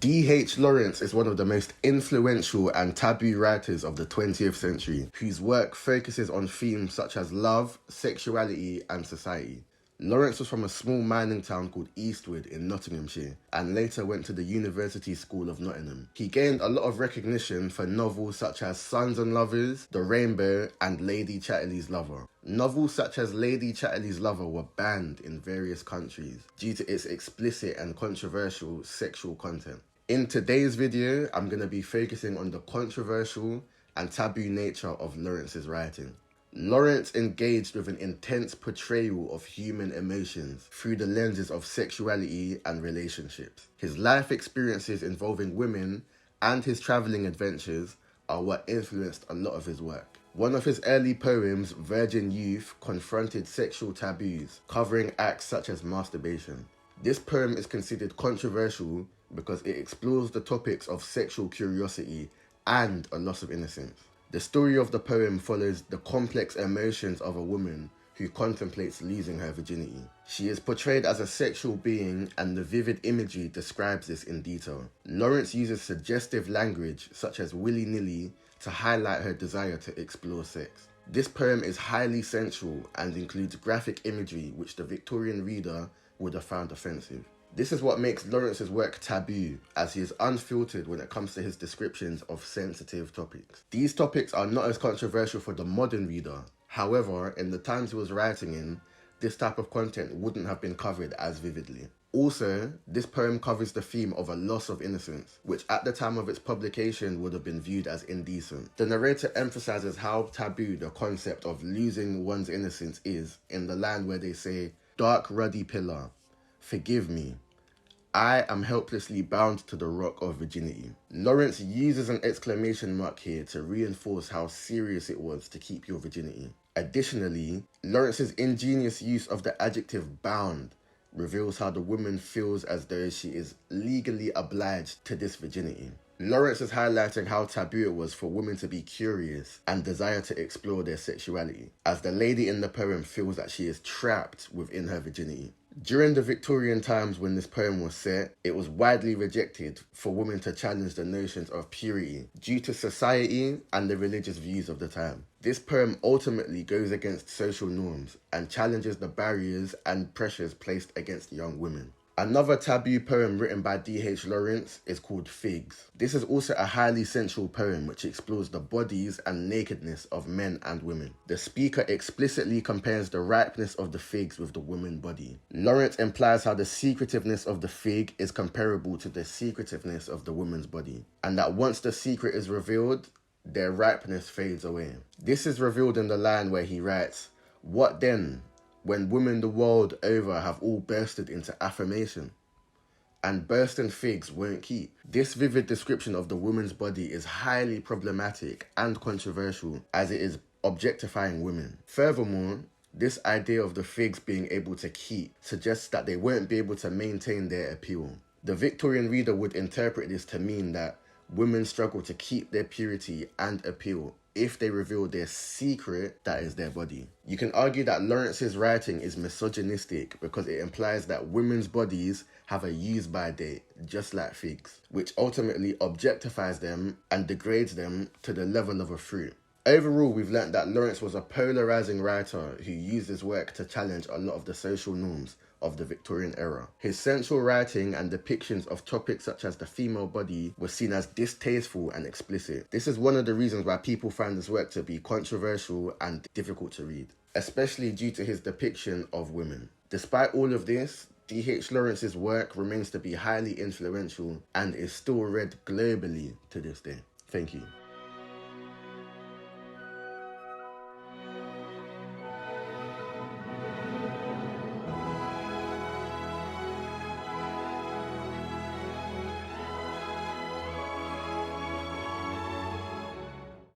D.H. Lawrence is one of the most influential and taboo writers of the 20th century, whose work focuses on themes such as love, sexuality, and society. Lawrence was from a small mining town called Eastwood in Nottinghamshire and later went to the University School of Nottingham. He gained a lot of recognition for novels such as Sons and Lovers, The Rainbow, and Lady Chatterley's Lover. Novels such as Lady Chatterley's Lover were banned in various countries due to its explicit and controversial sexual content. In today's video, I'm going to be focusing on the controversial and taboo nature of Lawrence's writing. Lawrence engaged with an intense portrayal of human emotions through the lenses of sexuality and relationships. His life experiences involving women and his travelling adventures are what influenced a lot of his work. One of his early poems, Virgin Youth, confronted sexual taboos, covering acts such as masturbation. This poem is considered controversial because it explores the topics of sexual curiosity and a loss of innocence. The story of the poem follows the complex emotions of a woman who contemplates losing her virginity. She is portrayed as a sexual being, and the vivid imagery describes this in detail. Lawrence uses suggestive language such as willy-nilly to highlight her desire to explore sex. This poem is highly sensual and includes graphic imagery which the Victorian reader would have found offensive. This is what makes Lawrence's work taboo, as he is unfiltered when it comes to his descriptions of sensitive topics. These topics are not as controversial for the modern reader. However, in the times he was writing in, this type of content wouldn't have been covered as vividly. Also, this poem covers the theme of a loss of innocence, which at the time of its publication would have been viewed as indecent. The narrator emphasizes how taboo the concept of losing one's innocence is in the line where they say, "Dark ruddy pillar, forgive me. I am helplessly bound to the rock of virginity." Lawrence uses an exclamation mark here to reinforce how serious it was to keep your virginity. Additionally, Lawrence's ingenious use of the adjective bound reveals how the woman feels as though she is legally obliged to this virginity. Lawrence is highlighting how taboo it was for women to be curious and desire to explore their sexuality, as the lady in the poem feels that she is trapped within her virginity. During the Victorian times when this poem was set, it was widely rejected for women to challenge the notions of purity due to society and the religious views of the time. This poem ultimately goes against social norms and challenges the barriers and pressures placed against young women. Another taboo poem written by D.H. Lawrence is called Figs. This is also a highly sensual poem which explores the bodies and nakedness of men and women. The speaker explicitly compares the ripeness of the figs with the woman body. Lawrence implies how the secretiveness of the fig is comparable to the secretiveness of the woman's body, and that once the secret is revealed, their ripeness fades away. This is revealed in the line where he writes, "What then? When women the world over have all bursted into affirmation, and bursting figs won't keep." This vivid description of the woman's body is highly problematic and controversial, as it is objectifying women. Furthermore, this idea of the figs being able to keep suggests that they won't be able to maintain their appeal. The Victorian reader would interpret this to mean that women struggle to keep their purity and appeal if they reveal their secret, that is their body. You can argue that Lawrence's writing is misogynistic because it implies that women's bodies have a use-by date, just like figs, which ultimately objectifies them and degrades them to the level of a fruit. Overall, we've learnt that Lawrence was a polarizing writer who used his work to challenge a lot of the social norms of the Victorian era. His sensual writing and depictions of topics such as the female body were seen as distasteful and explicit. This is one of the reasons why people find this work to be controversial and difficult to read, especially due to his depiction of women. Despite all of this, D.H. Lawrence's work remains to be highly influential and is still read globally to this day. Thank you.